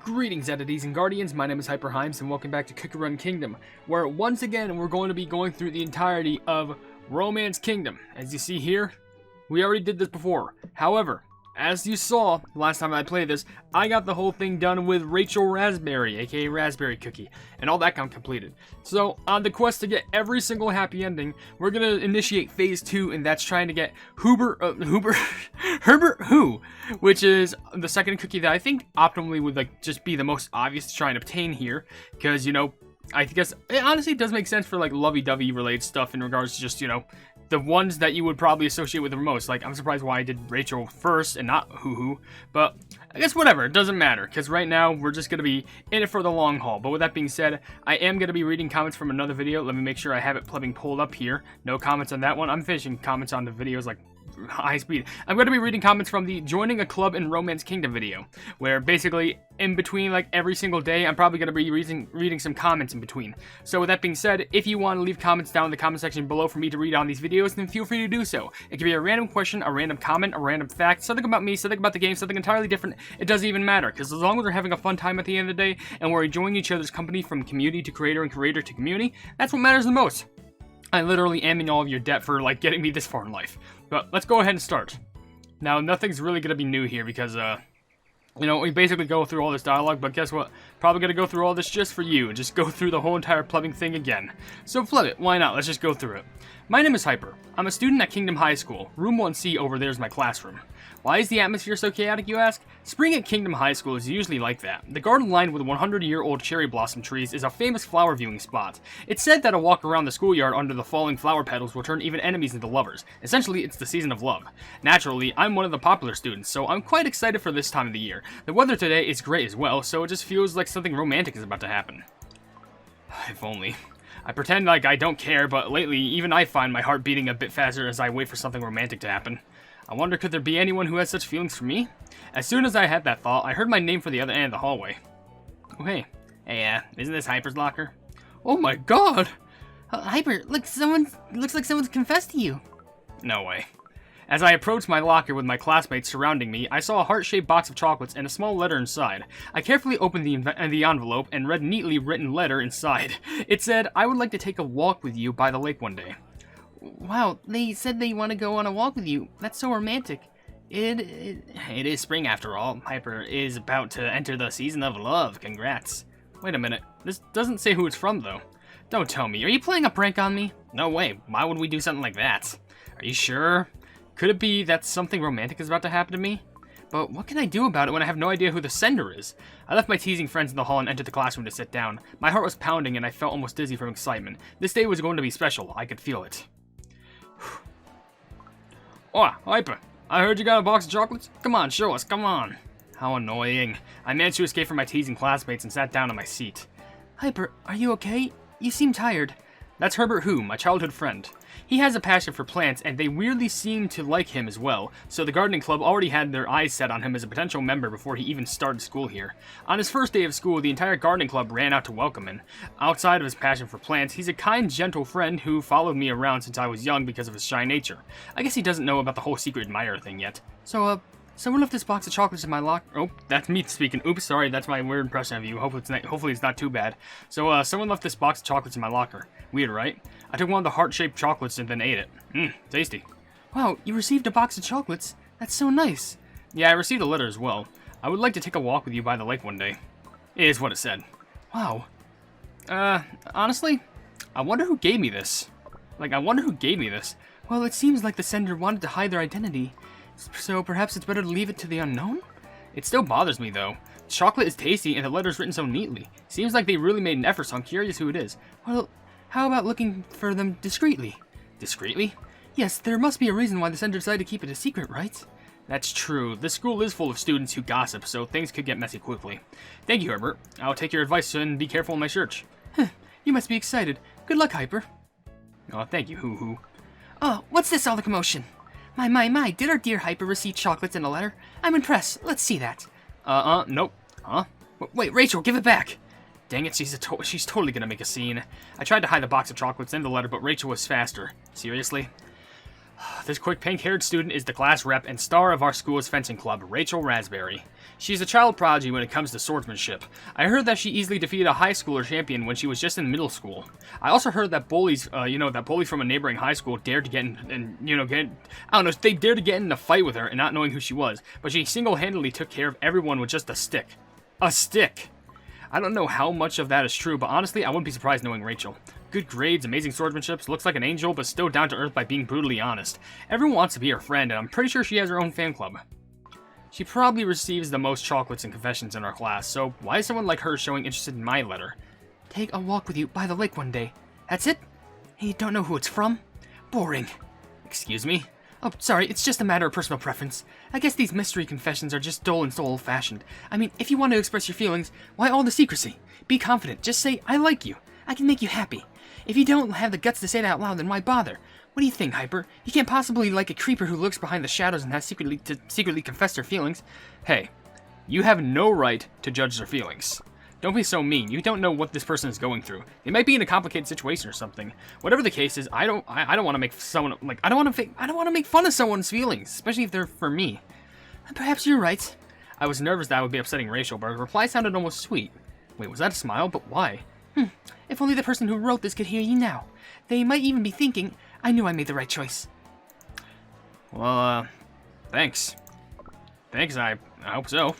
Greetings, entities and guardians. My name is HyperHimes, and welcome back to Cookie Run Kingdom, where once again we're going to be going through the entirety of Romance Kingdom. As you see here, we already did this before. However, as you saw last time I played this, I got the whole thing done with Rachel Raspberry, aka Raspberry Cookie, and all that got completed. So, on the quest to get every single happy ending, we're gonna initiate phase 2, and that's trying to get Herbert Who, which is the second cookie that I think optimally would just be the most obvious to try and obtain here, because I guess it honestly does make sense for lovey-dovey related stuff in regards to just the ones that you would probably associate with the most. I'm surprised why I did Rachel first and not Hoo, but I guess whatever, it doesn't matter, because right now we're just going to be in it for the long haul. But with that being said, I am going to be reading comments from another video. Let me make sure I have it pulled up here. No comments on that one. I'm finishing comments on the videos high speed. I'm going to be reading comments from the Joining a Club in Romance Kingdom video, where basically in between every single day I'm probably going to be reading some comments in between. So with that being said, if you want to leave comments down in the comment section below for me to read on these videos, then feel free to do so. It can be a random question, a random comment, a random fact, something about me, something about the game, something entirely different. It doesn't even matter, because as long as we're having a fun time at the end of the day and we're enjoying each other's company from community to creator and creator to community, that's what matters the most. I literally am in all of your debt for getting me this far in life. But let's go ahead and start. Now, nothing's really going to be new here because, we basically go through all this dialogue, but guess what? Probably going to go through all this just for you, and just go through the whole entire plumbing thing again. So flip it, why not? Let's just go through it. My name is Hyper. I'm a student at Kingdom High School. Room 1C over there is my classroom. Why is the atmosphere so chaotic, you ask? Spring at Kingdom High School is usually like that. The garden lined with 100-year-old cherry blossom trees is a famous flower viewing spot. It's said that a walk around the schoolyard under the falling flower petals will turn even enemies into lovers. Essentially, it's the season of love. Naturally, I'm one of the popular students, so I'm quite excited for this time of the year. The weather today is great as well, so it just feels like something romantic is about to happen. If only. I pretend like I don't care, but lately, even I find my heart beating a bit faster as I wait for something romantic to happen. I wonder, could there be anyone who has such feelings for me? As soon as I had that thought, I heard my name from the other end of the hallway. Oh, hey. Hey, isn't this Hyper's locker? Oh my god! Hyper, looks like someone's confessed to you. No way. As I approached my locker with my classmates surrounding me, I saw a heart-shaped box of chocolates and a small letter inside. I carefully opened the envelope and read a neatly written letter inside. It said, "I would like to take a walk with you by the lake one day." Wow, they said they want to go on a walk with you. That's so romantic. It is spring after all. Hyper is about to enter the season of love. Congrats. Wait a minute. This doesn't say who it's from, though. Don't tell me. Are you playing a prank on me? No way. Why would we do something like that? Are you sure? Could it be that something romantic is about to happen to me? But what can I do about it when I have no idea who the sender is? I left my teasing friends in the hall and entered the classroom to sit down. My heart was pounding and I felt almost dizzy from excitement. This day was going to be special. I could feel it. Oh, Hyper, I heard you got a box of chocolates? Come on, show us, come on. How annoying. I managed to escape from my teasing classmates and sat down on my seat. Hyper, are you okay? You seem tired. That's Herbert Who, my childhood friend. He has a passion for plants, and they weirdly seem to like him as well, so the gardening club already had their eyes set on him as a potential member before he even started school here. On his first day of school, the entire gardening club ran out to welcome him. Outside of his passion for plants, he's a kind, gentle friend who followed me around since I was young because of his shy nature. I guess he doesn't know about the whole secret admirer thing yet. So, someone left this box of chocolates in my locker. Oh, that's me speaking. Oops, sorry, that's my weird impression of you. Hopefully it's not too bad. So, someone left this box of chocolates in my locker. Weird, right? I took one of the heart-shaped chocolates and then ate it. Tasty. Wow, you received a box of chocolates? That's so nice. Yeah, I received a letter as well. I would like to take a walk with you by the lake one day. Is what it said. Wow. Honestly, I wonder who gave me this. Well, it seems like the sender wanted to hide their identity. So perhaps it's better to leave it to the unknown? It still bothers me, though. Chocolate is tasty, and the letter's written so neatly. Seems like they really made an effort, so I'm curious who it is. Well, how about looking for them discreetly? Discreetly? Yes, there must be a reason why the sender decided to keep it a secret, right? That's true. This school is full of students who gossip, so things could get messy quickly. Thank you, Herbert. I'll take your advice and be careful in my search. You must be excited. Good luck, Hyper. Oh, thank you, Hoo. Oh, what's this all the commotion? My, did our dear Hyper receive chocolates in a letter? I'm impressed. Let's see that. Nope. Huh? Wait, Rachel, give it back. Dang it, she's totally gonna make a scene. I tried to hide the box of chocolates and the letter, but Rachel was faster. Seriously? This quick pink-haired student is the class rep and star of our school's fencing club, Rachel Raspberry. She's a child prodigy when it comes to swordsmanship. I heard that she easily defeated a high schooler champion when she was just in middle school. I also heard that bullies, that bully from a neighboring high school dared to they dared to get in a fight with her and not knowing who she was, but she single-handedly took care of everyone with just a stick. A stick! I don't know how much of that is true, but honestly, I wouldn't be surprised knowing Rachel. Good grades, amazing swordsmanship, looks like an angel, but still down to earth by being brutally honest. Everyone wants to be her friend, and I'm pretty sure she has her own fan club. She probably receives the most chocolates and confessions in our class, so why is someone like her showing interest in my letter? Take a walk with you by the lake one day. That's it? Hey, you don't know who it's from? Boring. Excuse me? Oh, sorry, it's just a matter of personal preference. I guess these mystery confessions are just dull and so old-fashioned. I mean, if you want to express your feelings, why all the secrecy? Be confident, just say, I like you. I can make you happy. If you don't have the guts to say it out loud, then why bother? What do you think, Hyper? You can't possibly like a creeper who lurks behind the shadows and has secretly confess their feelings. Hey, you have no right to judge their feelings. Don't be so mean. You don't know what this person is going through. They might be in a complicated situation or something. Whatever the case is, I don't want to make someone I don't want to make fun of someone's feelings, especially if they're for me. Perhaps you're right. I was nervous that I would be upsetting Rachel, but her reply sounded almost sweet. Wait, was that a smile? But why? If only the person who wrote this could hear you now. They might even be thinking, I knew I made the right choice. Well, thanks. Thanks, I hope so.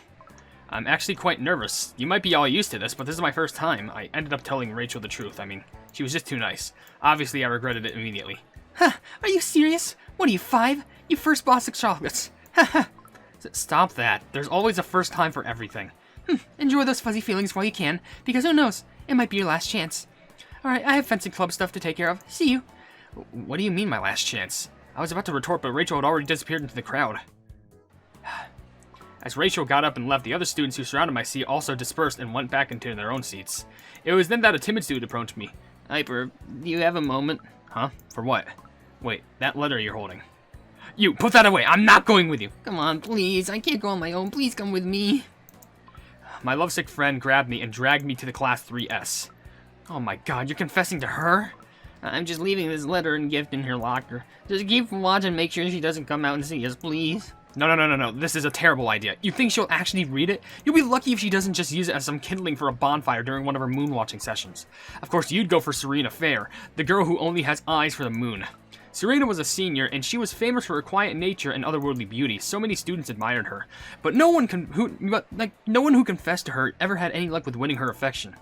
I'm actually quite nervous. You might be all used to this, but this is my first time. I ended up telling Rachel the truth. I mean, she was just too nice. Obviously, I regretted it immediately. Huh, are you serious? What are you, 5? You first box of chocolates. Haha. Stop that. There's always a first time for everything. Enjoy those fuzzy feelings while you can, because who knows, it might be your last chance. Alright, I have fencing club stuff to take care of. See you. What do you mean, my last chance? I was about to retort, but Rachel had already disappeared into the crowd. As Rachel got up and left, the other students who surrounded my seat also dispersed and went back into their own seats. It was then that a timid student approached me. Hyper, do you have a moment? Huh? For what? Wait, that letter you're holding. You, put that away! I'm not going with you! Come on, please. I can't go on my own. Please come with me. My lovesick friend grabbed me and dragged me to the class 3S. Oh my god, you're confessing to her? I'm just leaving this letter and gift in her locker. Just keep watch and make sure she doesn't come out and see us, please. No. This is a terrible idea. You think she'll actually read it? You'll be lucky if she doesn't just use it as some kindling for a bonfire during one of her moon watching sessions. Of course, you'd go for Serena Fair, the girl who only has eyes for the moon. Serena was a senior, and she was famous for her quiet nature and otherworldly beauty. So many students admired her, but no one who confessed to her ever had any luck with winning her affection.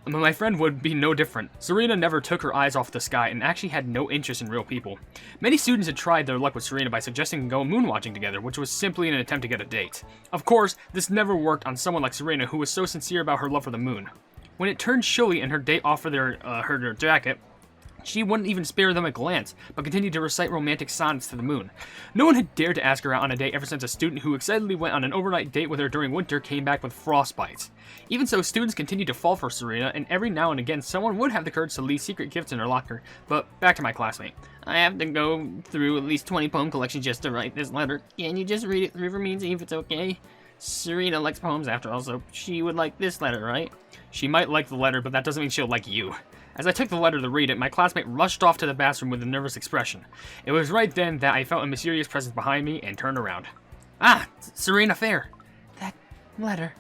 My friend would be no different. Serena never took her eyes off the sky and actually had no interest in real people. Many students had tried their luck with Serena by suggesting to go moon watching together, which was simply an attempt to get a date. Of course, this never worked on someone like Serena, who was so sincere about her love for the moon. When it turned chilly and her date offered her their jacket, she wouldn't even spare them a glance, but continued to recite romantic sonnets to the moon. No one had dared to ask her out on a date ever since a student who excitedly went on an overnight date with her during winter came back with frostbites. Even so, students continued to fall for Serena, and every now and again someone would have the courage to leave secret gifts in her locker. But back to my classmate. I have to go through at least 20 poem collections just to write this letter. Can you just read it through for me and see if it's okay? Serena likes poems after all, so she would like this letter, right? She might like the letter, but that doesn't mean she'll like you. As I took the letter to read it, my classmate rushed off to the bathroom with a nervous expression. It was right then that I felt a mysterious presence behind me and turned around. Ah, Serena Fair. That letter.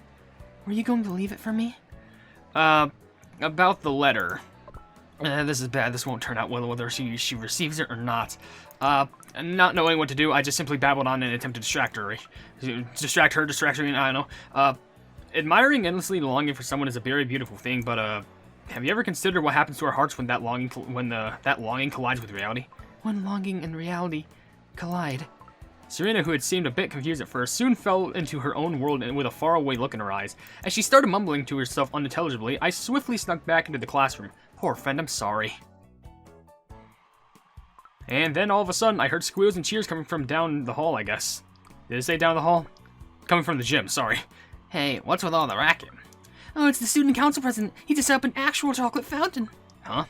Were you going to leave it for me? About the letter. This is bad. This won't turn out well whether she receives it or not. Not knowing what to do, I just simply babbled on in an attempt to distract her. Distract her, I don't know. Admiring endlessly longing for someone is a very beautiful thing, but, have you ever considered what happens to our hearts when that longing collides with reality? When longing and reality collide. Serena, who had seemed a bit confused at first, soon fell into her own world and with a faraway look in her eyes. As she started mumbling to herself unintelligibly, I swiftly snuck back into the classroom. Poor friend, I'm sorry. And then all of a sudden, I heard squeals and cheers coming from down the hall, I guess. Did it say down the hall? Coming from the gym, sorry. Hey, what's with all the racket? Oh, it's the student council president. He just set up an actual chocolate fountain. Huh?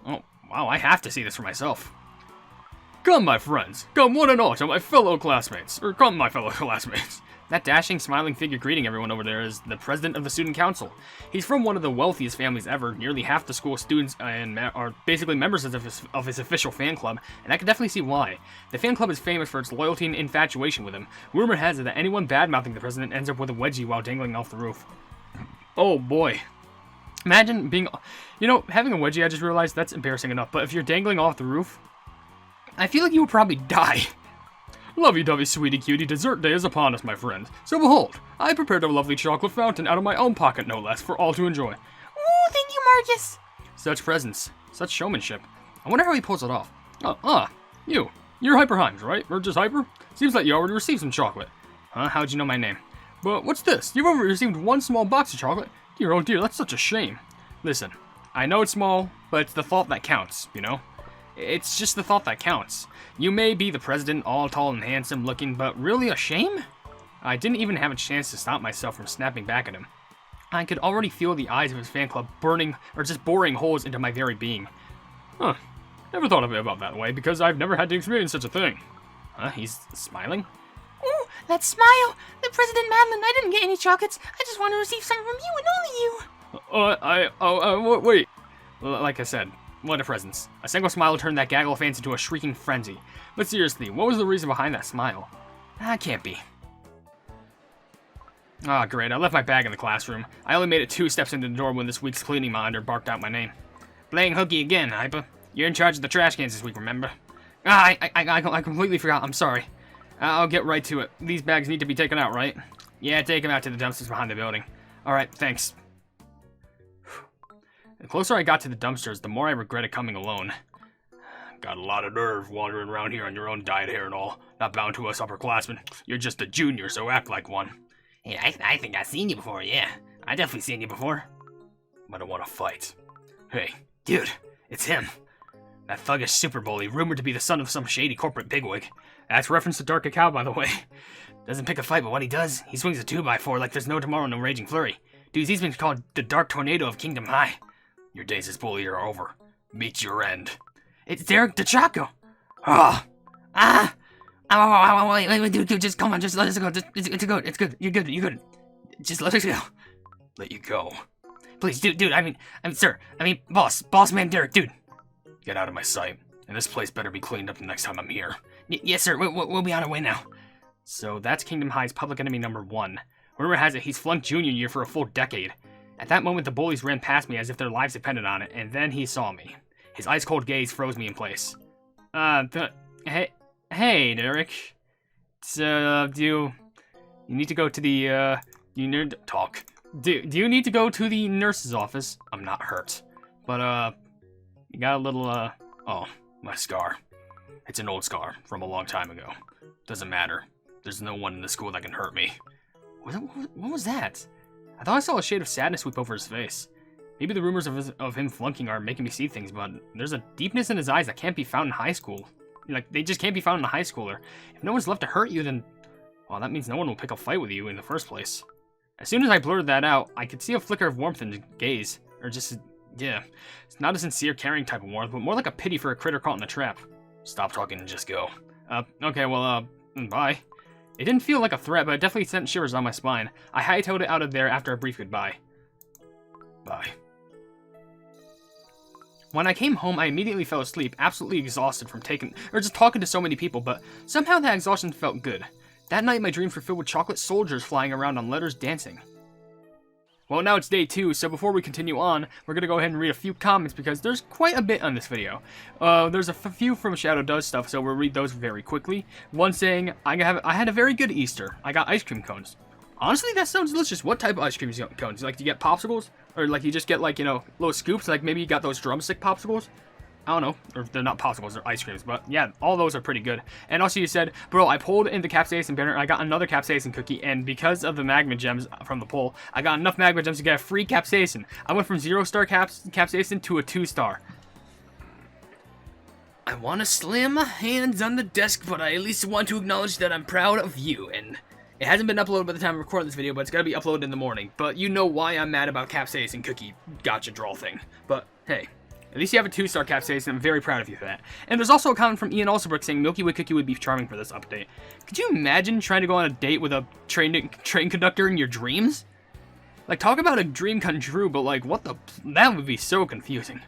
Oh, wow, I have to see this for myself. Come, my friends. Come one and all to my fellow classmates. Or come, my fellow classmates. That dashing, smiling figure greeting everyone over there is the president of the student council. He's from one of the wealthiest families ever. Nearly half the school students are basically members of his official fan club, and I can definitely see why. The fan club is famous for its loyalty and infatuation with him. Rumor has it that anyone bad-mouthing the president ends up with a wedgie while dangling off the roof. Oh boy. Imagine being, having a wedgie, I just realized that's embarrassing enough, but if you're dangling off the roof, I feel like you would probably die. Lovey-dovey, sweetie cutie, dessert day is upon us, my friends. So behold, I prepared a lovely chocolate fountain out of my own pocket, no less, for all to enjoy. Ooh, thank you, Marcus. Such presence, such showmanship. I wonder how he pulls it off. You're HyperHimes, right? Or just Hyper? Seems like you already received some chocolate. Huh? How'd you know my name? But what's this? You've only received one small box of chocolate? Dear, oh dear, that's such a shame. Listen, I know it's small, but it's the thought that counts, It's just the thought that counts. You may be the president, all tall and handsome looking, but really a shame? I didn't even have a chance to stop myself from snapping back at him. I could already feel the eyes of his fan club boring holes into my very being. Huh. Never thought of it about that way, because I've never had to experience such a thing. He's smiling? Ooh, that smile! The President Madeline, I didn't get any chocolates. I just want to receive some from you and only you. Wait. Like I said, what a presence. A single smile turned that gaggle of fans into a shrieking frenzy. But seriously, what was the reason behind that smile? That can't be. Ah, great, I left my bag in the classroom. I only made it 2 steps into the door when this week's cleaning monitor barked out my name. Playing hooky again, Hyper. You're in charge of the trash cans this week, remember? I completely forgot, I'm sorry. I'll get right to it. These bags need to be taken out, right? Yeah, take them out to the dumpsters behind the building. Alright, thanks. The closer I got to the dumpsters, the more I regretted coming alone. Got a lot of nerve wandering around here on your own dyed hair and all. Not bound to us upperclassmen. You're just a junior, so act like one. Yeah, I think I've seen you before, yeah. I definitely seen you before. I don't want to fight. Hey, dude, it's him. That thuggish super bully, rumored to be the son of some shady corporate bigwig. That's reference to Dark Cacao, by the way. Doesn't pick a fight, but what he does, he swings a 2x4 like there's no tomorrow, no raging flurry. Dude, he's been called the Dark Tornado of Kingdom High. Your days as bully are over. Meet your end. It's Derek DeChaco. Wait, dude, just come on, just let us go. It's good. You're good. Just let us go. Let you go. Please, dude, boss man Derek, dude. Get out of my sight. And this place better be cleaned up the next time I'm here. Yes, sir, we'll be on our way now. So that's Kingdom High's public enemy number 1. Rumor has it he's flunked junior year for a full decade. At that moment, the bullies ran past me as if their lives depended on it, and then he saw me. His ice-cold gaze froze me in place. Hey, Derek. Do you need to go to the, you need to talk. Do you need to go to the nurse's office? I'm not hurt. But, you got a little, oh, my scar. It's an old scar from a long time ago. Doesn't matter. There's no one in the school that can hurt me. What was that? I thought I saw a shade of sadness sweep over his face. Maybe the rumors of him flunking are making me see things, but there's a deepness in his eyes that can't be found in high school. Like, they just can't be found in a high schooler. If no one's left to hurt you, then, well, that means no one will pick a fight with you in the first place. As soon as I blurted that out, I could see a flicker of warmth in his gaze. Or just, yeah. It's not a sincere, caring type of warmth, but more like a pity for a critter caught in a trap. Stop talking and just go. Okay, well, bye. It didn't feel like a threat, but it definitely sent shivers on my spine. I hightailed it out of there after a brief goodbye. Bye. When I came home, I immediately fell asleep, absolutely exhausted from just talking to so many people, but somehow that exhaustion felt good. That night, my dreams were filled with chocolate soldiers flying around on letters dancing. Well, now it's day 2, so before we continue on, we're going to go ahead and read a few comments because there's quite a bit on this video. There's a few from Shadow Does stuff, so we'll read those very quickly. One saying, I had a very good Easter. I got ice cream cones. Honestly, that sounds delicious. What type of ice cream cones? Like, do you get popsicles? Or, like, you just get, like, little scoops? Like, maybe you got those drumstick popsicles? I don't know. Or they're not popsicles, they're ice creams. But, yeah, all those are pretty good. And also, you said, bro, I pulled in the capsaicin banner, I got another capsaicin cookie, and because of the magma gems from the poll, I got enough magma gems to get a free capsaicin. I went from 0-star capsaicin to a 2-star. I want to slam my hands on the desk, but I at least want to acknowledge that I'm proud of you, and it hasn't been uploaded by the time I record this video, but it's gotta be uploaded in the morning. But you know why I'm mad about capsaicin cookie gotcha draw thing. But, hey, At least you have a 2-star capsaicin, and I'm very proud of you for that. And there's also a comment from Ian Alsobrook saying Milky Way Cookie would be charming for this update. Could you imagine trying to go on a date with a train conductor in your dreams? Like, talk about a dream come true, but like, that would be so confusing.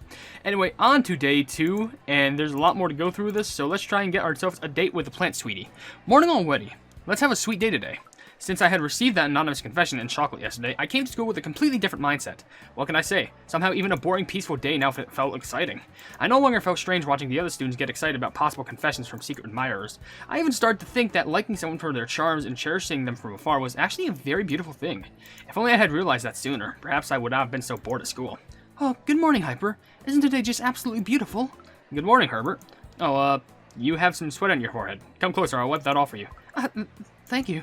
Anyway, on to day 2, and there's a lot more to go through with this, so let's try and get ourselves a date with the plant sweetie. Morning already. Let's have a sweet day today. Since I had received that anonymous confession in chocolate yesterday, I came to school with a completely different mindset. What can I say? Somehow even a boring, peaceful day now felt exciting. I no longer felt strange watching the other students get excited about possible confessions from secret admirers. I even started to think that liking someone for their charms and cherishing them from afar was actually a very beautiful thing. If only I had realized that sooner, perhaps I would not have been so bored at school. Oh, good morning, Hyper. Isn't today just absolutely beautiful? Good morning, Herbert. Oh, you have some sweat on your forehead. Come closer, I'll wipe that off for you. Thank you.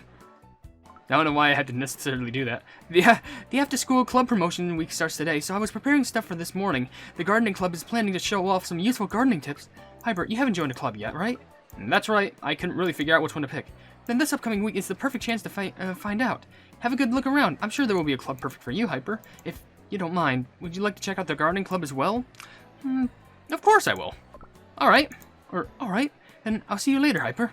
I don't know why I had to necessarily do that. The after-school club promotion week starts today, so I was preparing stuff for this morning. The gardening club is planning to show off some useful gardening tips. Hyper, you haven't joined a club yet, right? That's right. I couldn't really figure out which one to pick. Then this upcoming week is the perfect chance to find out. Have a good look around. I'm sure there will be a club perfect for you, Hyper. If you don't mind, would you like to check out the gardening club as well? Of course I will. Alright. Alright. Then I'll see you later, Hyper.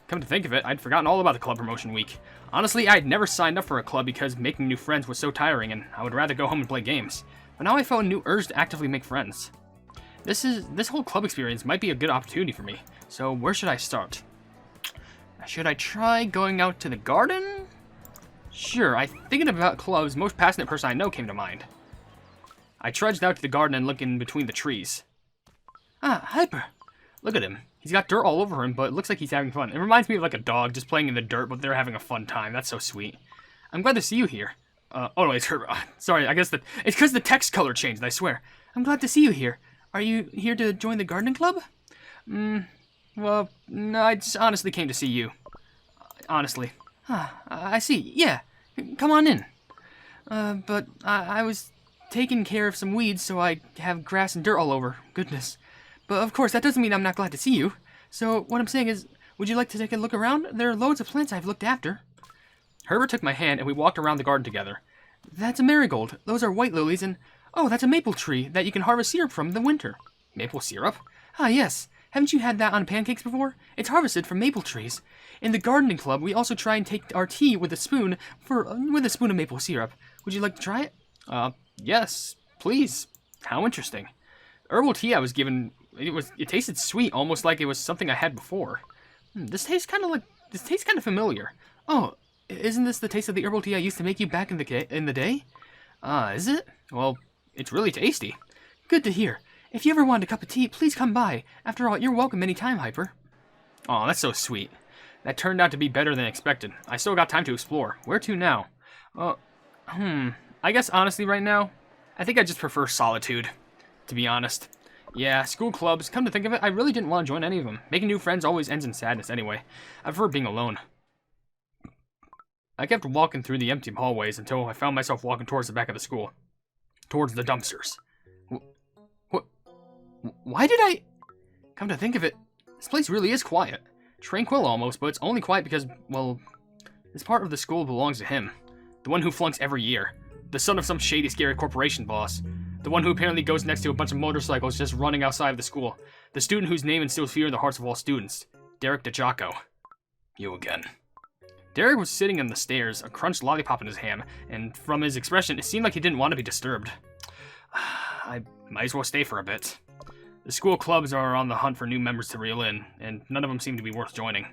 Come to think of it, I'd forgotten all about the club promotion week. Honestly, I'd never signed up for a club because making new friends was so tiring and I would rather go home and play games. But now I felt a new urge to actively make friends. This whole club experience might be a good opportunity for me. So where should I start? Should I try going out to the garden? Sure, thinking about clubs, most passionate person I know came to mind. I trudged out to the garden and looked in between the trees. Ah, Hyper. Look at him. He's got dirt all over him, but it looks like he's having fun. It reminds me of like a dog just playing in the dirt, but they're having a fun time. That's so sweet. I'm glad to see you here. Oh no, it's Herbert. Sorry, I guess it's because the text color changed, I swear. I'm glad to see you here. Are you here to join the gardening club? Well, no, I just honestly came to see you. Honestly. I see. Yeah. Come on in. But I was taking care of some weeds, so I have grass and dirt all over. Goodness. But of course, that doesn't mean I'm not glad to see you. So what I'm saying is, would you like to take a look around? There are loads of plants I've looked after. Herbert took my hand and we walked around the garden together. That's a marigold. Those are white lilies and... Oh, that's a maple tree that you can harvest syrup from in the winter. Maple syrup? Ah, yes. Haven't you had that on pancakes before? It's harvested from maple trees. In the gardening club, we also try and take our tea with a spoon of maple syrup. Would you like to try it? Yes, please. How interesting. The herbal tea I was given, it tasted sweet, almost like it was something I had before. This tastes kind of familiar. Oh, isn't this the taste of the herbal tea I used to make you back in the day? Is it? Well, it's really tasty. Good to hear. If you ever want a cup of tea, please come by. After all, you're welcome anytime, Hyper. Aw, that's so sweet. That turned out to be better than expected. I still got time to explore. Where to now? I guess honestly right now, I think I just prefer solitude, to be honest. Yeah, school clubs, come to think of it, I really didn't want to join any of them. Making new friends always ends in sadness anyway. I prefer being alone. I kept walking through the empty hallways until I found myself walking towards the back of the school. Towards the dumpsters. Why did I... Come to think of it, this place really is quiet. Tranquil almost, but it's only quiet because, well, this part of the school belongs to him. The one who flunks every year. The son of some shady, scary corporation boss. The one who apparently goes next to a bunch of motorcycles just running outside of the school. The student whose name instills fear in the hearts of all students. Derek DeJocko. You again. Derek was sitting on the stairs, a crunched lollipop in his hand, and from his expression, it seemed like he didn't want to be disturbed. I might as well stay for a bit. The school clubs are on the hunt for new members to reel in, and none of them seem to be worth joining.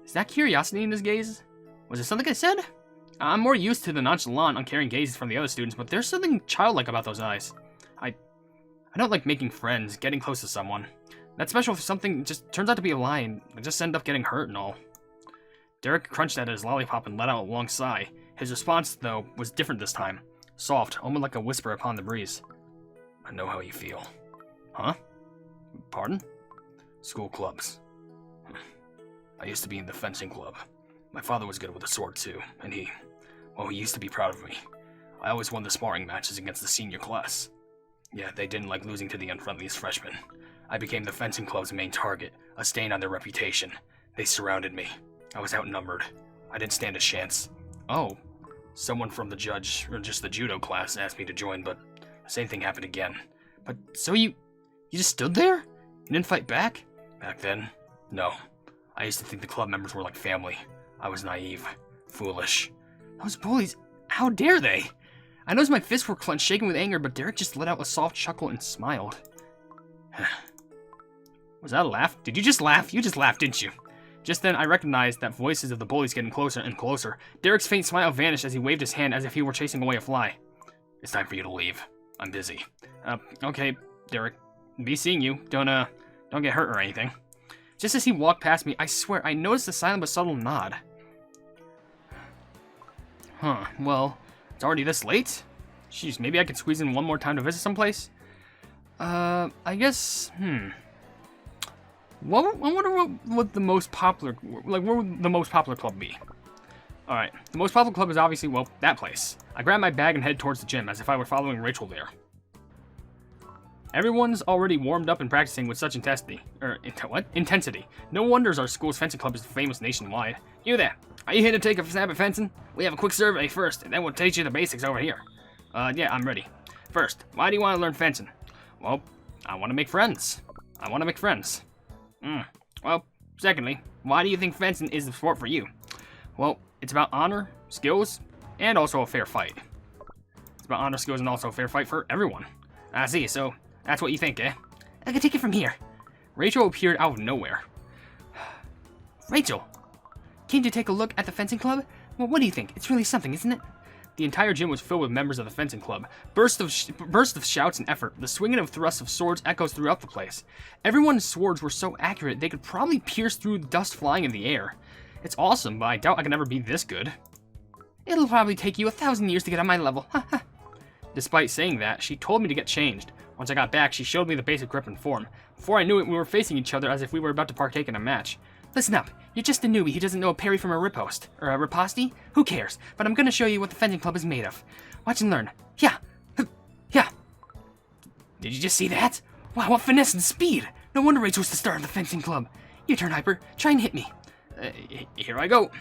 Is that curiosity in his gaze? Was it something I said? I'm more used to the nonchalant, uncaring gazes from the other students, but there's something childlike about those eyes. I don't like making friends, getting close to someone. That's special if something just turns out to be a lie, and I just end up getting hurt and all. Derek crunched at his lollipop and let out a long sigh. His response, though, was different this time. Soft, almost like a whisper upon the breeze. I know how you feel. Huh? Pardon? School clubs. I used to be in the fencing club. My father was good with a sword too, and he used to be proud of me. I always won the sparring matches against the senior class. Yeah, they didn't like losing to the unfriendliest freshmen. I became the fencing club's main target, a stain on their reputation. They surrounded me. I was outnumbered. I didn't stand a chance. Oh, someone from the judge, or just the judo class, asked me to join, but The same thing happened again. But so you just stood there? You didn't fight back? Back then? No. I used to think the club members were like family. I was naive. Foolish. Those bullies, how dare they? I noticed my fists were clenched, shaking with anger, but Derek just let out a soft chuckle and smiled. Was that a laugh? Did you just laugh? You just laughed, didn't you? Just then, I recognized that voices of the bullies getting closer and closer. Derek's faint smile vanished as he waved his hand as if he were chasing away a fly. It's time for you to leave. I'm busy. Okay, Derek. Be seeing you. Don't get hurt or anything. Just as he walked past me, I swear, I noticed a silent but subtle nod. Huh, well, it's already this late? Jeez, maybe I could squeeze in one more time to visit someplace? I guess, I wonder what the most popular, like, where would the most popular club be? Alright, the most popular club is obviously, well, that place. I grabbed my bag and headed towards the gym, as if I were following Rachel there. Everyone's already warmed up and practicing with such intensity. Intensity. No wonders our school's fencing club is famous nationwide. You there, are you here to take a stab at fencing? We have a quick survey first, and then we'll teach you the basics over here. Yeah, I'm ready. First, why do you want to learn fencing? Well, I want to make friends. Well, secondly, why do you think fencing is the sport for you? Well, it's about honor, skills, and also a fair fight. It's about honor, skills, and also a fair fight for everyone. I see, so that's what you think, eh? I can take it from here. Rachel appeared out of nowhere. Rachel, came to take a look at the fencing club? Well, what do you think? It's really something, isn't it? The entire gym was filled with members of the fencing club. Bursts of shouts and effort. The swinging of thrusts of swords echoes throughout the place. Everyone's swords were so accurate they could probably pierce through the dust flying in the air. It's awesome, but I doubt I can ever be this good. It'll probably take you 1,000 years to get on my level. Despite saying that, she told me to get changed. Once I got back, she showed me the basic grip and form. Before I knew it, we were facing each other as if we were about to partake in a match. Listen up, you're just a newbie who doesn't know a parry from a riposte. Or a riposte? Who cares? But I'm gonna show you what the fencing club is made of. Watch and learn. Yeah. Yeah. Did you just see that? Wow, what finesse and speed! No wonder Rachel's the star of the fencing club. Your turn, Hyper. Try and hit me. Here I go.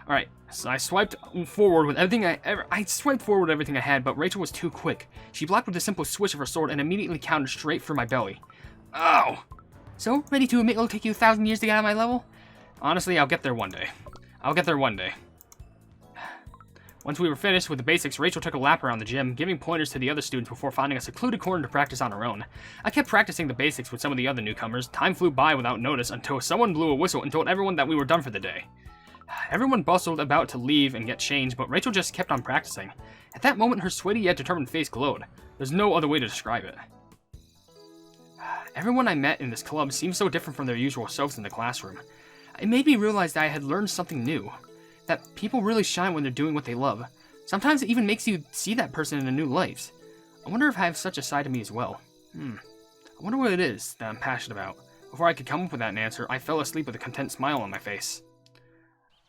Alright, so I swiped forward with everything I had, but Rachel was too quick. She blocked with a simple swish of her sword and immediately countered straight for my belly. Ow! So, ready to admit it'll take you 1,000 years to get on my level? Honestly, I'll get there one day. Once we were finished with the basics, Rachel took a lap around the gym, giving pointers to the other students before finding a secluded corner to practice on her own. I kept practicing the basics with some of the other newcomers. Time flew by without notice until someone blew a whistle and told everyone that we were done for the day. Everyone bustled about to leave and get changed, but Rachel just kept on practicing. At that moment, her sweaty yet determined face glowed. There's no other way to describe it. Everyone I met in this club seemed so different from their usual selves in the classroom. It made me realize that I had learned something new. That people really shine when they're doing what they love. Sometimes it even makes you see that person in a new light. I wonder if I have such a side to me as well. I wonder what it is that I'm passionate about. Before I could come up with that answer, I fell asleep with a content smile on my face.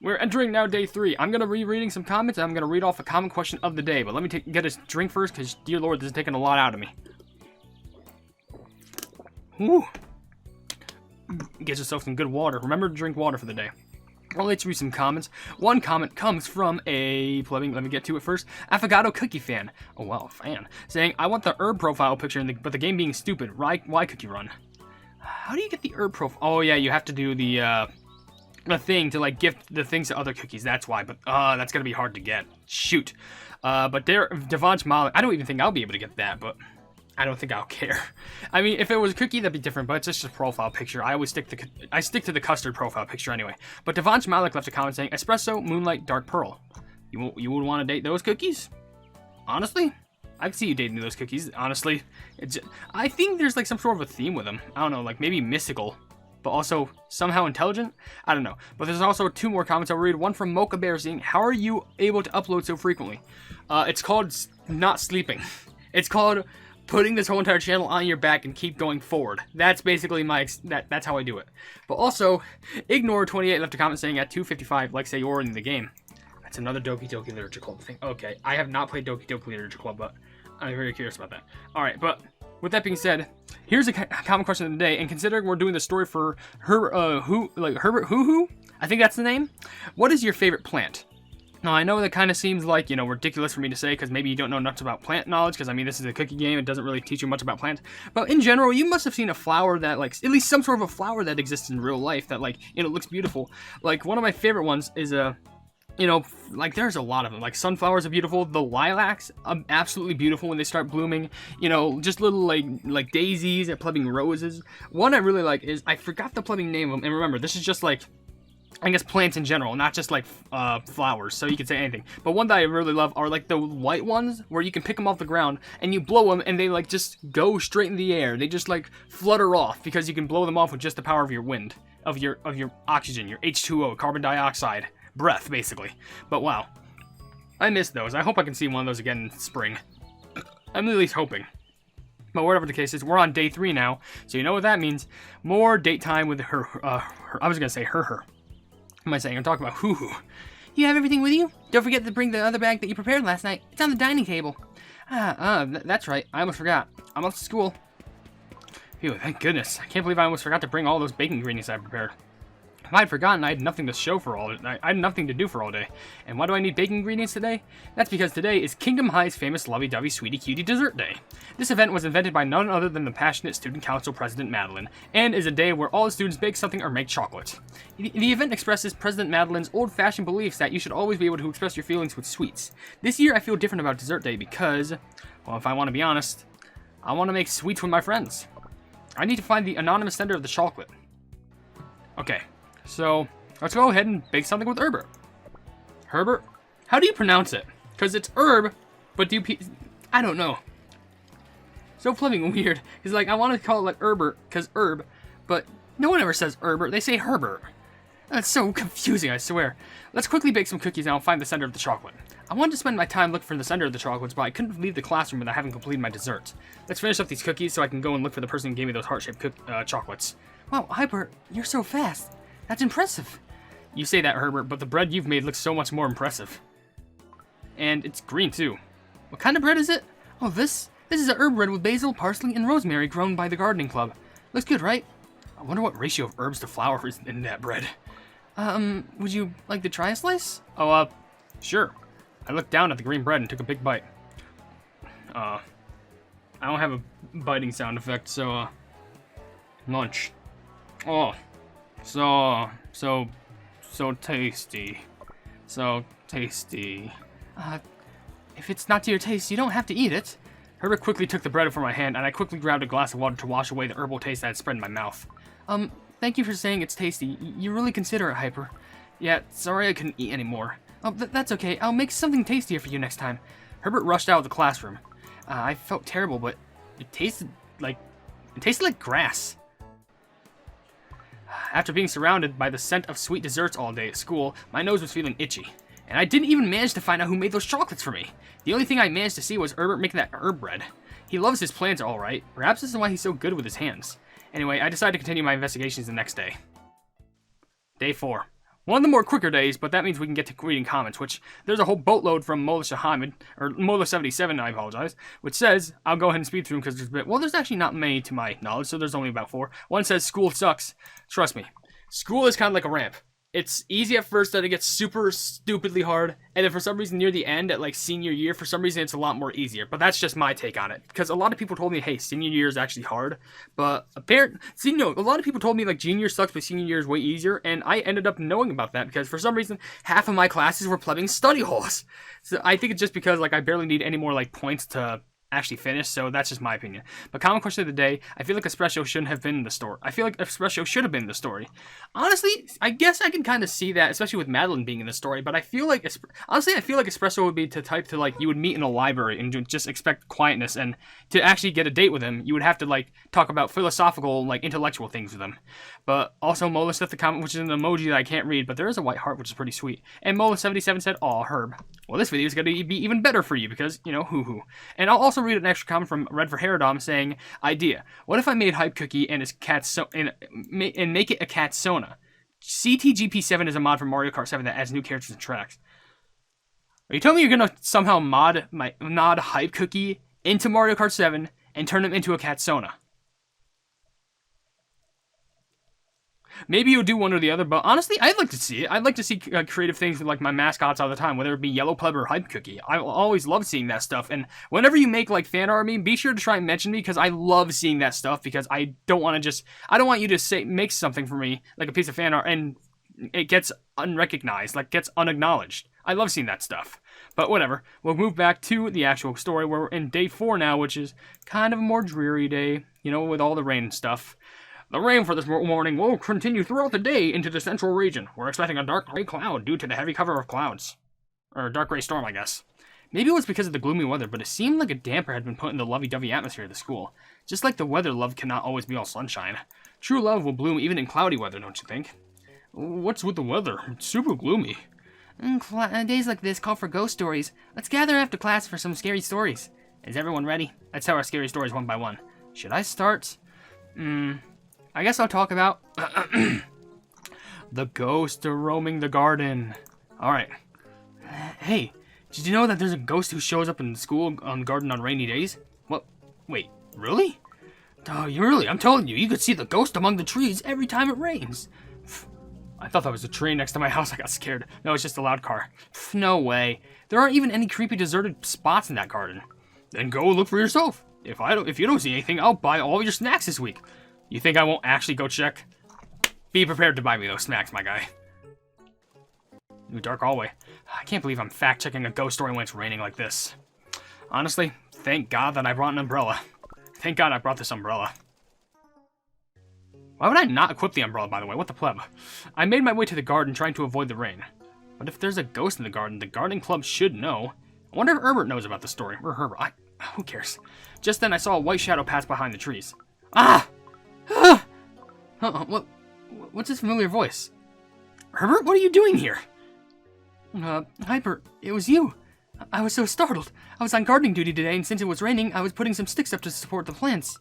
We're entering now day 3. I'm going to be reading some comments, and I'm going to read off a common question of the day. But let me get a drink first, because, dear Lord, this is taking a lot out of me. Woo! Get yourself some good water. Remember to drink water for the day. Well, let's read some comments. One comment comes from a plebeian. Let me get to it first. Affogato Cookie fan. Oh, wow, fan. Saying, I want the herb profile picture, but the game being stupid. Why Cookie Run? How do you get the herb profile? Oh, yeah, you have to do the thing to, like, gift the things to other cookies. That's why. But, that's going to be hard to get. Shoot. But there, Devonch Malik. I don't even think I'll be able to get that, but I don't think I'll care. I mean, if it was a cookie, that'd be different, but it's just a profile picture. I always stick to the custard profile picture anyway. But Devonch Malik left a comment saying, Espresso, Moonlight, Dark Pearl. You would want to date those cookies? Honestly? I can see you dating those cookies, honestly. I think there's like some sort of a theme with them. I don't know, like maybe mystical, but also somehow intelligent? I don't know. But there's also 2 more comments I'll read. One from Mocha Bear saying, how are you able to upload so frequently? It's called not sleeping. It's called putting this whole entire channel on your back and keep going forward. That's basically that's how I do it. But also, Ignore28 left a comment saying at 2:55, like say you're in the game. That's another Doki Doki Literature Club thing. Okay, I have not played Doki Doki Literature Club, but I'm very curious about that. Alright, but with that being said, here's a common question of the day, and considering we're doing the story for Herbert Hoo Hoo, I think that's the name. What is your favorite plant? Now, I know that kind of seems like, you know, ridiculous for me to say because maybe you don't know much about plant knowledge because, I mean, this is a cookie game. It doesn't really teach you much about plants. But in general, you must have seen a flower that, like, at least some sort of a flower that exists in real life that, like, you know, looks beautiful. Like, one of my favorite ones is you know, like, there's a lot of them. Like, sunflowers are beautiful. The lilacs are absolutely beautiful when they start blooming. You know, just little, like daisies and plubbing roses. One I really like is, I forgot the plubbing name of them. And remember, this is just, like, I guess plants in general, not just like flowers, so you can say anything. But one that I really love are like the white ones, where you can pick them off the ground and you blow them and they like just go straight in the air. They just like flutter off because you can blow them off with just the power of your wind, of your oxygen, your H2O, carbon dioxide, breath basically. But wow, I miss those. I hope I can see one of those again in spring. I'm at least hoping. But whatever the case is, we're on day 3 now, so you know what that means. More date time with her. I was gonna say her. What am I saying? I'm talking about hoo-hoo. You have everything with you? Don't forget to bring the other bag that you prepared last night. It's on the dining table. That's right. I almost forgot. I'm off to school. Phew, thank goodness. I can't believe I almost forgot to bring all those baking ingredients I prepared. If I had forgotten, I had nothing to show for I had nothing to do for all day. And why do I need baking ingredients today? That's because today is Kingdom High's famous lovey-dovey sweetie cutie dessert day. This event was invented by none other than the passionate student council president Madeline, and is a day where all the students bake something or make chocolate. The event expresses President Madeline's old-fashioned beliefs that you should always be able to express your feelings with sweets. This year I feel different about dessert day because, well, if I want to be honest, I want to make sweets with my friends. I need to find the anonymous sender of the chocolate. Okay. So, let's go ahead and bake something with Herbert. Herbert? How do you pronounce it? Because it's herb, but I don't know. So flipping weird. Because, like, I want to call it, like, Herbert, because herb, but no one ever says Herbert. They say Herbert. That's so confusing, I swear. Let's quickly bake some cookies and I'll find the center of the chocolate. I wanted to spend my time looking for the center of the chocolates, but I couldn't leave the classroom without having completed my dessert. Let's finish up these cookies so I can go and look for the person who gave me those heart-shaped chocolates. Wow, Hyper, you're so fast. That's impressive. You say that, Herbert, but the bread you've made looks so much more impressive. And it's green, too. What kind of bread is it? Oh, this is a herb bread with basil, parsley, and rosemary grown by the gardening club. Looks good, right? I wonder what ratio of herbs to flour is in that bread. Would you like to try a slice? Oh, sure. I looked down at the green bread and took a big bite. I don't have a biting sound effect, so, lunch. Oh. So tasty. So tasty. If it's not to your taste, you don't have to eat it. Herbert quickly took the bread from my hand, and I quickly grabbed a glass of water to wash away the herbal taste that had spread in my mouth. Thank you for saying it's tasty. You really consider it, Hyper. Yeah, sorry I couldn't eat anymore. Oh, that's okay. I'll make something tastier for you next time. Herbert rushed out of the classroom. I felt terrible, but it tasted like grass. After being surrounded by the scent of sweet desserts all day at school, my nose was feeling itchy. And I didn't even manage to find out who made those chocolates for me. The only thing I managed to see was Herbert making that herb bread. He loves his plants alright. Perhaps this is why he's so good with his hands. Anyway, I decided to continue my investigations the next day. Day 4. One of the more quicker days, but that means we can get to reading comments, which there's a whole boatload from Mola77, I apologize, which says, I'll go ahead and speed through them because there's actually not many to my knowledge, so there's only about 4. One says, school sucks. Trust me, school is kind of like a ramp. It's easy at first, then it gets super stupidly hard, and then for some reason near the end, at like senior year, for some reason it's a lot more easier. But that's just my take on it, because a lot of people told me, hey, senior year is actually hard, but a lot of people told me like junior sucks, but senior year is way easier, and I ended up knowing about that, because for some reason, half of my classes were plumbing study halls. So I think it's just because like I barely need any more like points to actually finish, so that's just my opinion. But common question of the day, I feel like espresso shouldn't have been in the story. I feel like espresso should have been in the story. Honestly, I guess I can kind of see that, especially with Madeline being in the story, but I feel like, honestly, I feel like espresso would be the type to, like, you would meet in a library and just expect quietness, and to actually get a date with him, you would have to, like, talk about philosophical, like, intellectual things with him. But also, Mola left the comment, which is an emoji that I can't read, but there is a white heart, which is pretty sweet. And Mola77 said, aw, Herb. Well, this video is going to be even better for you, because, you know, hoo-hoo. And I'll also read an extra comment from Red for Herodom saying, idea. What if I made Hype Cookie and his cat and make it a cat Sona? CTGP7 is a mod for Mario Kart 7 that adds new characters and tracks. Are you telling me you're going to somehow mod Hype Cookie into Mario Kart 7 and turn him into a cat Sona? Maybe you'll do one or the other, but honestly, I'd like to see it. I'd like to see creative things with, like, my mascots all the time, whether it be Yellow Pleb or Hype Cookie. I always love seeing that stuff, and whenever you make, like, fan art of me, be sure to try and mention me, because I love seeing that stuff, because I don't want you to make something for me, like a piece of fan art, and it gets unrecognized, like, gets unacknowledged. I love seeing that stuff. But whatever, we'll move back to the actual story, where we're in day 4 now, which is kind of a more dreary day, with all the rain and stuff. The rain for this morning will continue throughout the day into the central region. We're expecting a dark gray cloud due to the heavy cover of clouds. Or a dark gray storm, I guess. Maybe it was because of the gloomy weather, but it seemed like a damper had been put in the lovey-dovey atmosphere of the school. Just like the weather, love cannot always be all sunshine. True love will bloom even in cloudy weather, don't you think? What's with the weather? It's super gloomy. Days like this call for ghost stories. Let's gather after class for some scary stories. Is everyone ready? Let's tell our scary stories one by one. Should I start? I guess I'll talk about the ghost roaming the garden. Alright. Hey, did you know that there's a ghost who shows up in school on the garden on rainy days? What? Wait, really? Oh, I'm telling you, you could see the ghost among the trees every time it rains. I thought that was a tree next to my house. I got scared. No, it's just a loud car. No way. There aren't even any creepy deserted spots in that garden. Then go look for yourself. If you don't see anything, I'll buy all your snacks this week. You think I won't actually go check? Be prepared to buy me those snacks, my guy. Ooh, dark hallway. I can't believe I'm fact-checking a ghost story when it's raining like this. Honestly, thank God that I brought an umbrella. Thank God I brought this umbrella. Why would I not equip the umbrella, by the way? What the pleb? I made my way to the garden trying to avoid the rain. But if there's a ghost in the garden club should know. I wonder if Herbert knows about the story. Or Herbert. Who cares? Just then I saw a white shadow pass behind the trees. Ah! What's this familiar voice? Herbert, what are you doing here? Hyper, it was you. I was so startled. I was on gardening duty today, and since it was raining, I was putting some sticks up to support the plants.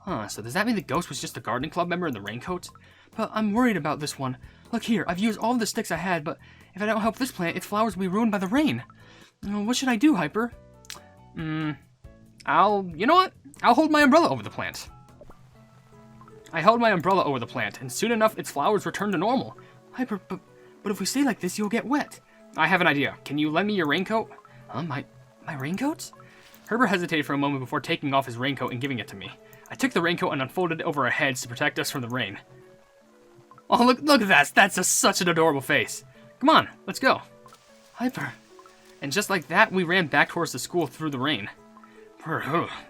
So does that mean the ghost was just a gardening club member in the raincoat? But I'm worried about this one. Look here, I've used all the sticks I had, but if I don't help this plant, its flowers will be ruined by the rain. What should I do, Hyper? You know what? I'll hold my umbrella over the plant. I held my umbrella over the plant, and soon enough, its flowers returned to normal. Hyper, but if we stay like this, you'll get wet. I have an idea. Can you lend me your raincoat? My raincoat? Herbert hesitated for a moment before taking off his raincoat and giving it to me. I took the raincoat and unfolded it over our heads to protect us from the rain. Oh, look at that. That's such an adorable face. Come on, let's go. Hyper. And just like that, we ran back towards the school through the rain.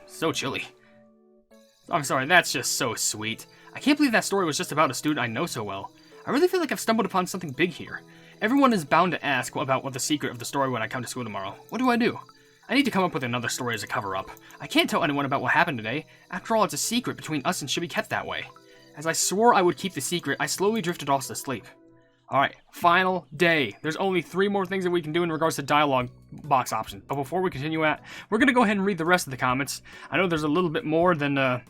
So chilly. I'm sorry, that's just so sweet. I can't believe that story was just about a student I know so well. I really feel like I've stumbled upon something big here. Everyone is bound to ask about what the secret of the story when I come to school tomorrow. What do? I need to come up with another story as a cover-up. I can't tell anyone about what happened today. After all, it's a secret between us and should be kept that way. As I swore I would keep the secret, I slowly drifted off to sleep. Alright, final day. There's only 3 more things that we can do in regards to dialogue box options. But before we continue we're going to go ahead and read the rest of the comments. I know there's a little bit more than,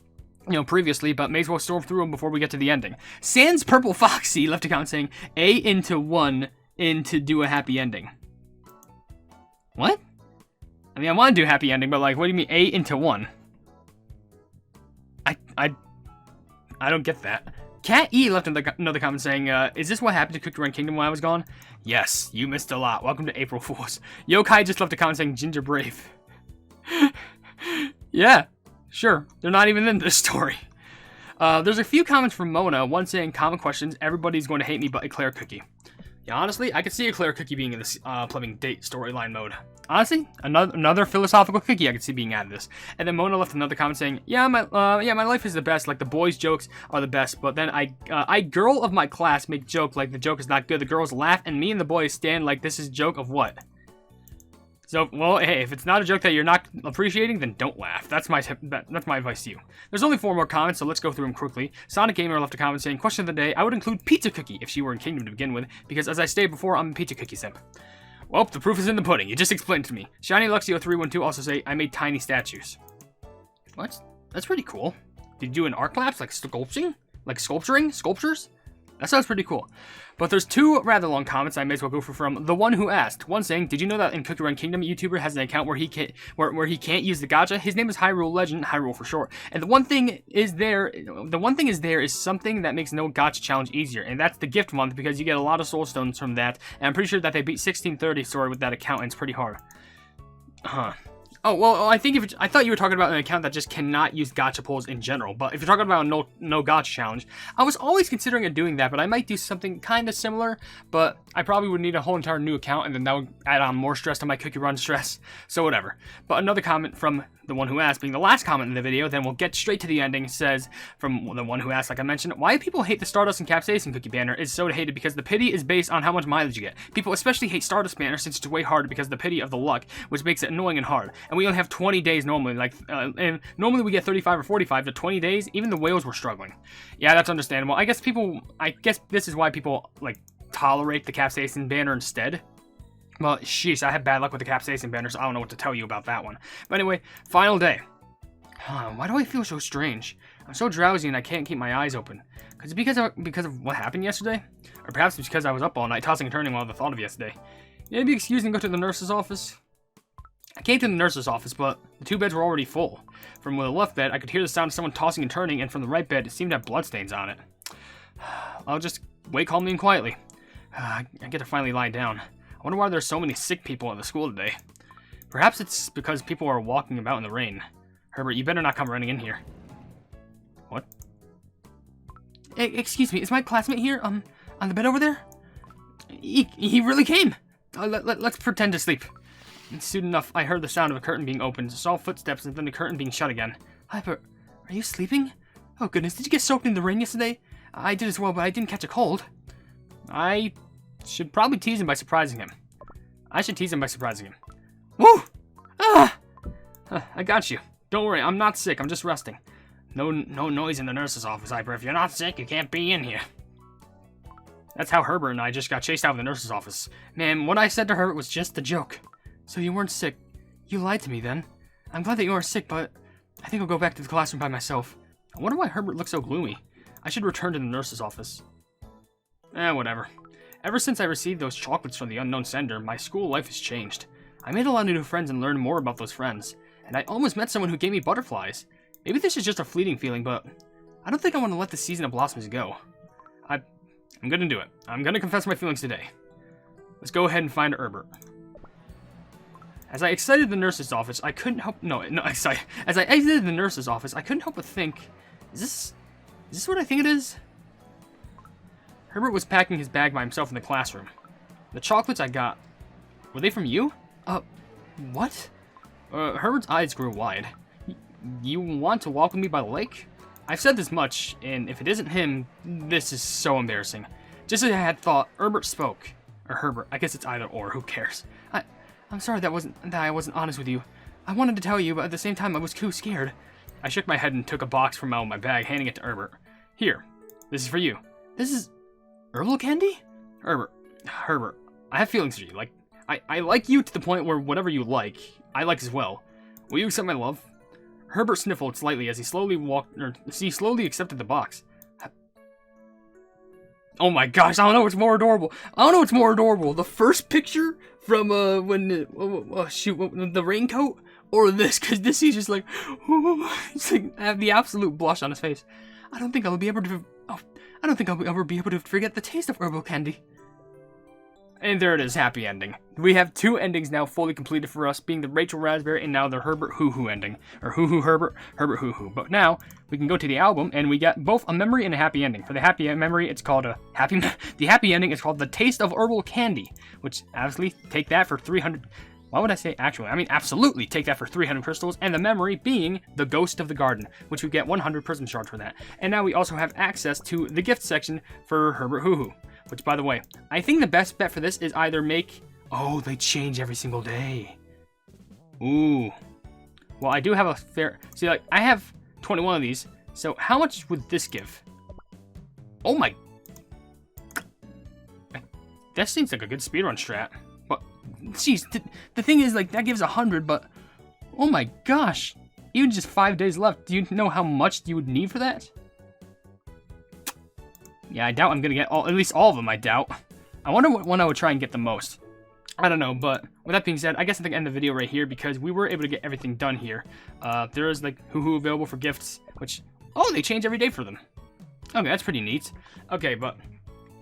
previously, but may as well storm through them before we get to the ending. Sans Purple Foxy left a comment saying, A into 1 into do a happy ending. What? I mean, I want to do a happy ending, but like, what do you mean A into 1? I don't get that. Cat E left another comment saying, is this what happened to Cookie Run Kingdom when I was gone? Yes, you missed a lot. Welcome to April Fools. Yokai just left a comment saying, Ginger Brave. Yeah, sure. They're not even in this story. There's a few comments from Mona, one saying, common questions, everybody's going to hate me but Eclair Cookie. Yeah, honestly, I could see Eclair Cookie being in this plumbing date storyline mode. Honestly, another philosophical cookie I could see being added this. And then Mona left another comment saying, yeah, my life is the best. Like the boys' jokes are the best. But then I girl of my class make joke like the joke is not good. The girls laugh and me and the boys stand like this is joke of what? So, well, hey, if it's not a joke that you're not appreciating, then don't laugh. That's my advice to you. There's only 4 more comments, so let's go through them quickly. Sonic Gamer left a comment saying, question of the day, I would include Pizza Cookie if she were in Kingdom to begin with, because as I stated before, I'm a Pizza Cookie simp. Well, the proof is in the pudding. You just explained it to me. Shiny Luxio312 also say, I made tiny statues. What? That's pretty cool. Did you do an art collapse, like sculpturing? Like sculpturing? Sculptures? That sounds pretty cool. But there's two rather long comments I may as well go for from the one who asked. One saying, "Did you know that in Cookie Run Kingdom, a YouTuber has an account where he can't use the gacha? His name is Hyrule Legend, Hyrule for short. And the one thing is there is something that makes no gacha challenge easier, and that's the gift month, because you get a lot of soul stones from that. And I'm pretty sure that they beat 1630 story with that account, and it's pretty hard." Huh. Oh, well, I thought you were talking about an account that just cannot use gacha pulls in general, but if you're talking about a no gacha challenge, I was always considering doing that, but I might do something kind of similar, but I probably would need a whole entire new account, and then that would add on more stress to my Cookie Run stress, so whatever. But another comment from the one who asked, being the last comment in the video, then we'll get straight to the ending, says, from the one who asked, like I mentioned, "Why do people hate the Stardust and Capsaicin cookie banner? Is so hated because the pity is based on how much mileage you get. People especially hate Stardust banner since it's way harder because of the pity of the luck, which makes it annoying and hard. And we only have 20 days normally, and normally we get 35 or 45 to 20 days, even the whales were struggling." Yeah, that's understandable. I guess this is why people, like, tolerate the Capsaicin banner instead. Well, sheesh, I had bad luck with the Capsaicin banner, so I don't know what to tell you about that one. But anyway, final day. Why do I feel so strange? I'm so drowsy and I can't keep my eyes open. Is it because of what happened yesterday? Or perhaps it's because I was up all night tossing and turning while the thought of yesterday. Maybe excuse me and go to the nurse's office? I came to the nurse's office, but the two beds were already full. From the left bed, I could hear the sound of someone tossing and turning, and from the right bed, it seemed to have bloodstains on it. I'll just wait calmly and quietly. I get to finally lie down. I wonder why there's so many sick people at the school today. Perhaps it's because people are walking about in the rain. Herbert, you better not come running in here. What? Excuse me, is my classmate here, on the bed over there? He really came. Let's pretend to sleep. And soon enough, I heard the sound of a curtain being opened, saw footsteps, and then the curtain being shut again. Hyper, are you sleeping? Oh goodness, did you get soaked in the rain yesterday? I did as well, but I didn't catch a cold. I should probably tease him by surprising him. Woo! Ah! I got you. Don't worry, I'm not sick, I'm just resting. No noise in the nurse's office, Hyper. If you're not sick, you can't be in here. That's how Herbert and I just got chased out of the nurse's office. Man, what I said to Herbert was just a joke. So you weren't sick. You lied to me then. I'm glad that you aren't sick, but I think I'll go back to the classroom by myself. I wonder why Herbert looks so gloomy. I should return to the nurse's office. Whatever. Ever since I received those chocolates from the unknown sender, my school life has changed. I made a lot of new friends and learned more about those friends. And I almost met someone who gave me butterflies. Maybe this is just a fleeting feeling, but I don't think I want to let the season of blossoms go. I'm gonna do it. I'm gonna confess my feelings today. Let's go ahead and find Herbert. As I exited the nurse's office, I couldn't help... As I exited the nurse's office, I couldn't help but think, is this what I think it is? Herbert was packing his bag by himself in the classroom. The chocolates I got, were they from you? What? Herbert's eyes grew wide. You want to walk with me by the lake? I've said this much, and if it isn't him, this is so embarrassing. Just as I had thought, Herbert spoke. Or Herbert, I guess it's either or, who cares? I'm sorry that I wasn't honest with you. I wanted to tell you, but at the same time I was too scared. I shook my head and took a box from out my bag, handing it to Herbert. Here, this is for you. This is herbal candy? Herbert, I have feelings for you. Like, I like you to the point where whatever you like, I like as well. Will you accept my love? Herbert sniffled slightly as he slowly accepted the box. Oh my gosh, I don't know what's more adorable. The first picture from the raincoat, or this, because this is just like, it's like I have the absolute blush on his face. I don't think I'll ever be able to forget the taste of herbal candy. And there it is, happy ending. We have two endings now fully completed for us, being the Rachel Raspberry and now the Herbert Hoo Hoo ending. Or Hoo Hoo Herbert, Herbert Hoo Hoo. But now, we can go to the album, and we get both a memory and a happy ending. For the happy memory, it's called the happy ending is called The Taste of Herbal Candy, which, obviously, take that for 300... Why would I say actually? I mean, absolutely take that for 300 crystals, and the memory being The Ghost of the Garden, which we get 100 prism shards for that. And now we also have access to the gift section for Herbert Hoo Hoo. Which, by the way, I think the best bet for this is either make... Oh, they change every single day. Ooh. Well, I do have a fair... See, like, I have 21 of these. So, how much would this give? Oh my... That seems like a good speedrun strat. But, jeez, the thing is, like, that gives 100, but... Oh my gosh. Even just 5 days left. Do you know how much you would need for that? Yeah, I doubt I'm gonna get at least all of them, I doubt. I wonder what one I would try and get the most. I don't know, but with that being said, I guess I think I end the video right here because we were able to get everything done here. There is like Hoo-Hoo available for gifts, which, oh, they change every day for them. Okay, that's pretty neat. Okay, but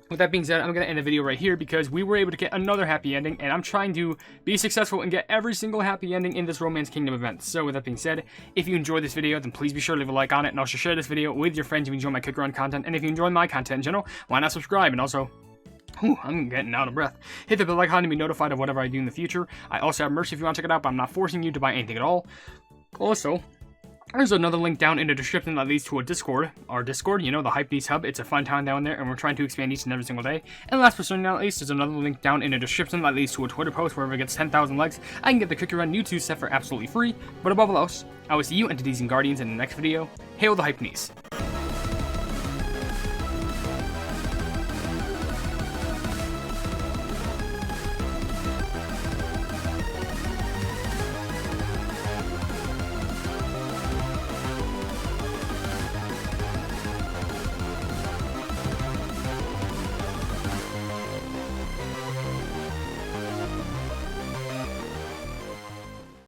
with that being said, I'm going to end the video right here because we were able to get another happy ending, and I'm trying to be successful and get every single happy ending in this Romance Kingdom event. So with that being said, if you enjoyed this video, then please be sure to leave a like on it, and also share this video with your friends if you enjoy my cookie run content, and if you enjoy my content in general, why not subscribe, and also... Whew, I'm getting out of breath. Hit the bell icon to be notified of whatever I do in the future. I also have merch if you want to check it out, but I'm not forcing you to buy anything at all. Also, there's another link down in the description that leads to a Discord. Our Discord, you know, the Hypenese hub. It's a fun town down there, and we're trying to expand each and every single day. And last but certainly not least, there's another link down in the description that leads to a Twitter post where if it gets 10,000 likes, I can get the Cookie Run YouTube set for absolutely free. But above all else, I will see you entities and guardians in the next video. Hail the Hypenese.